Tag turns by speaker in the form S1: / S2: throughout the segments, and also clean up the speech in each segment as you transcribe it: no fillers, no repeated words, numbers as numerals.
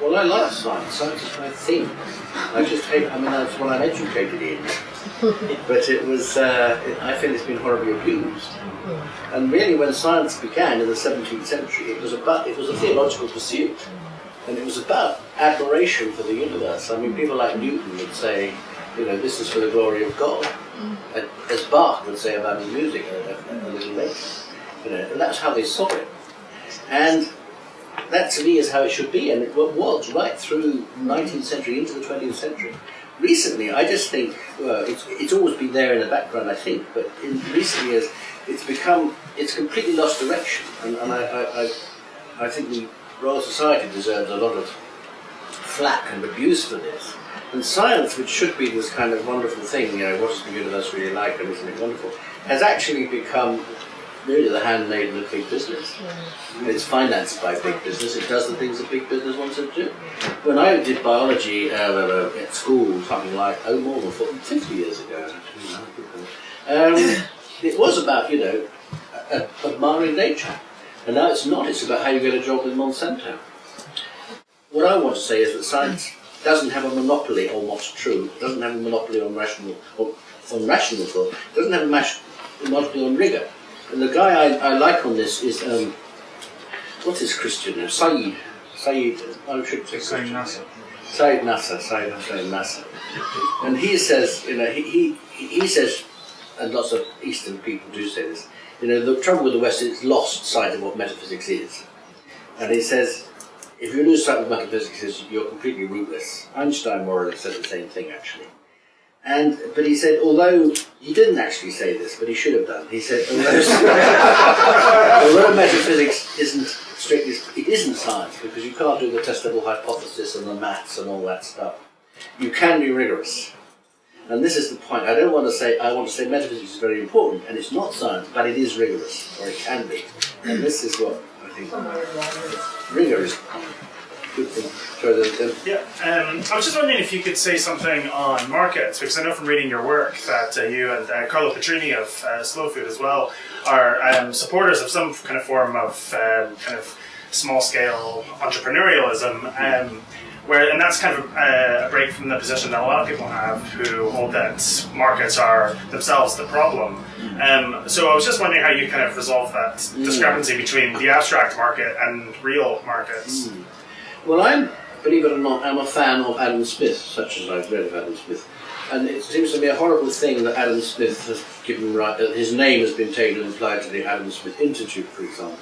S1: Well, I like science. Science is my thing. I just hate, I mean, that's what I'm educated in. But it was, I feel it's been horribly abused. And really when science began in the 17th century, it was a theological pursuit. And it was about admiration for the universe. I mean, people like Newton would say, you know, this is for the glory of God. As Bach would say about his music a little later. You know, and that's how they saw it. And that to me is how it should be, and it was right through the 19th century into the 20th century. Recently, I just think, well, it's always been there in the background, I think, but in recent years, it's completely lost direction, and I think the Royal Society deserves a lot of flack and abuse for this. And science, which should be this kind of wonderful thing, you know, what does the universe really like, and isn't it wonderful, has actually become really the handmaiden of big business. It's financed by big business. It does the things that big business wants it to do. When I did biology at school, something like, more than 50 years ago, it was about, you know, admiring nature. And now it's not. It's about how you get a job with Monsanto. What I want to say is that science doesn't have a monopoly on what's true. It doesn't have a monopoly on rational thought. It doesn't have a monopoly on rigour. And the guy I like on this is, what's his Christian name? Said Nasser. And he says, you know, he says, and lots of Eastern people do say this, you know, the trouble with the West is it's lost sight of what metaphysics is. And he says, if you lose sight of what metaphysics, you're completely rootless. Einstein more or less said the same thing, actually. But he said, although he didn't actually say this, but he should have done. He said, although metaphysics isn't strictly, it isn't science because you can't do the testable hypothesis and the maths and all that stuff. You can be rigorous, and this is the point. I want to say metaphysics is very important, and it's not science, but it is rigorous, or it can be. And this is what I think rigor is. Good thing.
S2: I was just wondering if you could say something on markets, because I know from reading your work that you and Carlo Petrini of Slow Food as well are supporters of some kind of form of kind of small-scale entrepreneurialism, and that's kind of a break from the position that a lot of people have who hold that markets are themselves the problem. So I was just wondering how you kind of resolve that discrepancy between the abstract market and real markets.
S1: Well, believe it or not, I'm a fan of Adam Smith, such as I've read of Adam Smith. And it seems to be a horrible thing that Adam Smith has given right, that his name has been taken and applied to the Adam Smith Institute, for example.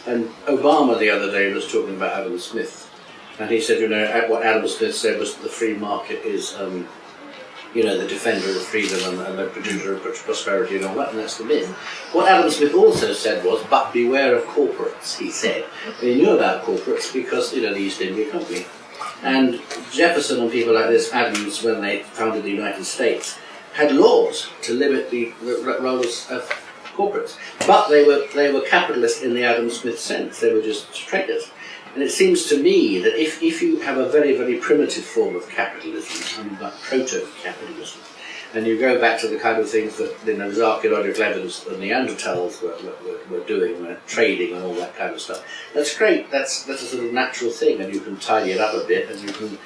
S1: And Obama the other day was talking about Adam Smith. And he said, you know, what Adam Smith said was that the free market is, you know, the defender of freedom and the producer of prosperity and all that, and that's the myth. What Adam Smith also said was, but beware of corporates, he said. He knew about corporates because, you know, the East India Company. And Jefferson and people like this, Adams, when they founded the United States, had laws to limit the roles of corporates. But they were capitalists in the Adam Smith sense. They were just traders. And it seems to me that if you have a very, very primitive form of capitalism, I mean like proto-capitalism, and you go back to the kind of things that, you know, there's archaeological evidence that the Neanderthals were doing, trading and all that kind of stuff, that's great. That's a sort of natural thing, and you can tidy it up a bit, and you can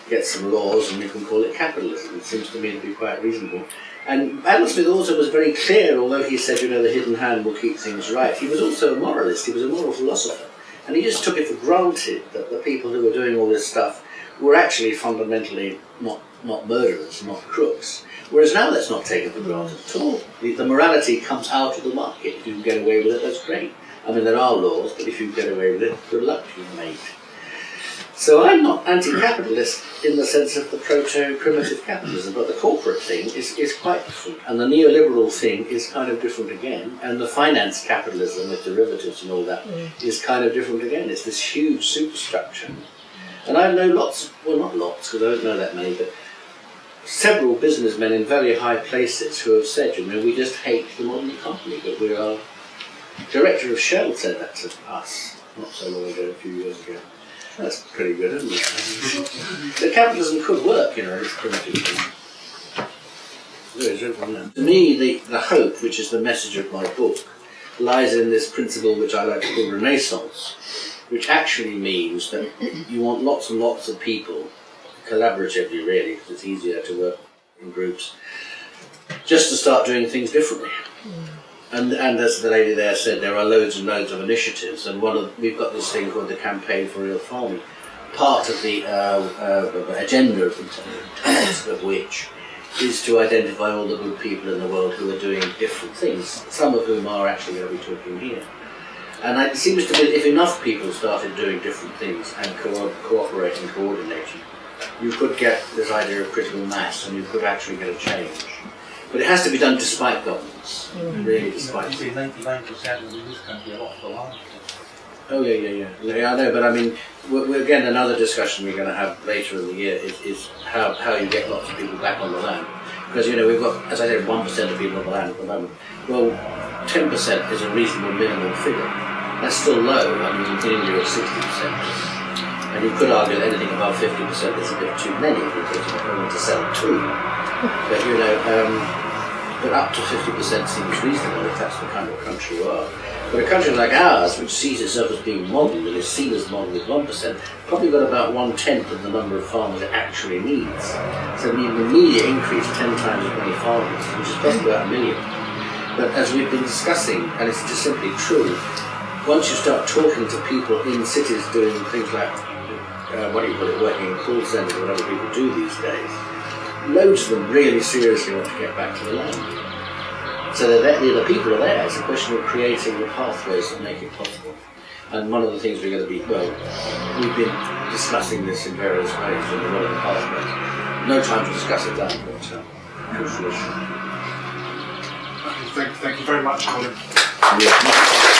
S1: get some laws, and you can call it capitalism. It seems to me to be quite reasonable. And Adam Smith also was very clear, although he said, you know, the hidden hand will keep things right. He was also a moralist. He was a moral philosopher. And he just took it for granted that the people who were doing all this stuff were actually fundamentally not murderers, not crooks. Whereas now that's not taken for granted at all. The morality comes out of the market. If you can get away with it, that's great. I mean, there are laws, but if you get away with it, good luck, you mate. So I'm not anti-capitalist in the sense of the proto-primitive capitalism, but the corporate thing is quite different. And the neoliberal thing is kind of different again. And the finance capitalism with derivatives and all that is kind of different again. It's this huge superstructure. And I know lots, well not lots, because I don't know that many, but several businessmen in very high places who have said, you know, we just hate the modern economy, but we are... Director of Shell said that to us not so long ago, a few years ago. That's pretty good, isn't it? The capitalism could work, you know, it's primitive. To me, the hope, which is the message of my book, lies in this principle which I like to call Renaissance, which actually means that you want lots and lots of people, collaboratively really, because it's easier to work in groups, just to start doing things differently. And as the lady there said, there are loads and loads of initiatives, and we've got this thing called the Campaign for Real Farming. Part of the agenda of the task of which is to identify all the good people in the world who are doing different things, some of whom are actually going to be talking here. And it seems to me that if enough people started doing different things and cooperating, coordinating, you could get this idea of critical mass, and you could actually get a change. But it has to be done despite governments, really despite.
S3: You say 99% of this country are off the land.
S1: Oh yeah, I know, but I mean, we're again, another discussion we're going to have later in the year is how you get lots of people back on the land. Because, you know, we've got, as I said, 1% of people on the land at the moment. Well, 10% is a reasonable minimum figure. That's still low. I mean, in India it's 60%. And you could argue that anything above 50% is a bit too many because you don't want to sell too. But, you know, but up to 50% seems reasonable if that's the kind of country you are. But a country like ours, which sees itself as being modern and is seen as modern with 1%, probably got about 1/10 of the number of farmers it actually needs. So we need an immediate increase, 10 times as many farmers, which is possibly about 1 million. But as we've been discussing, and it's just simply true, once you start talking to people in cities doing things like, working in call centres, whatever people do these days, loads of them really seriously want to get back to the land. So the people are there. It's a question of creating the pathways that make it possible. And one of the things we're going to be, we've been discussing this in various ways, and one of the pathways. No time to discuss it that, but crucial issue.
S2: Thank you very much, Colin.
S1: Yeah.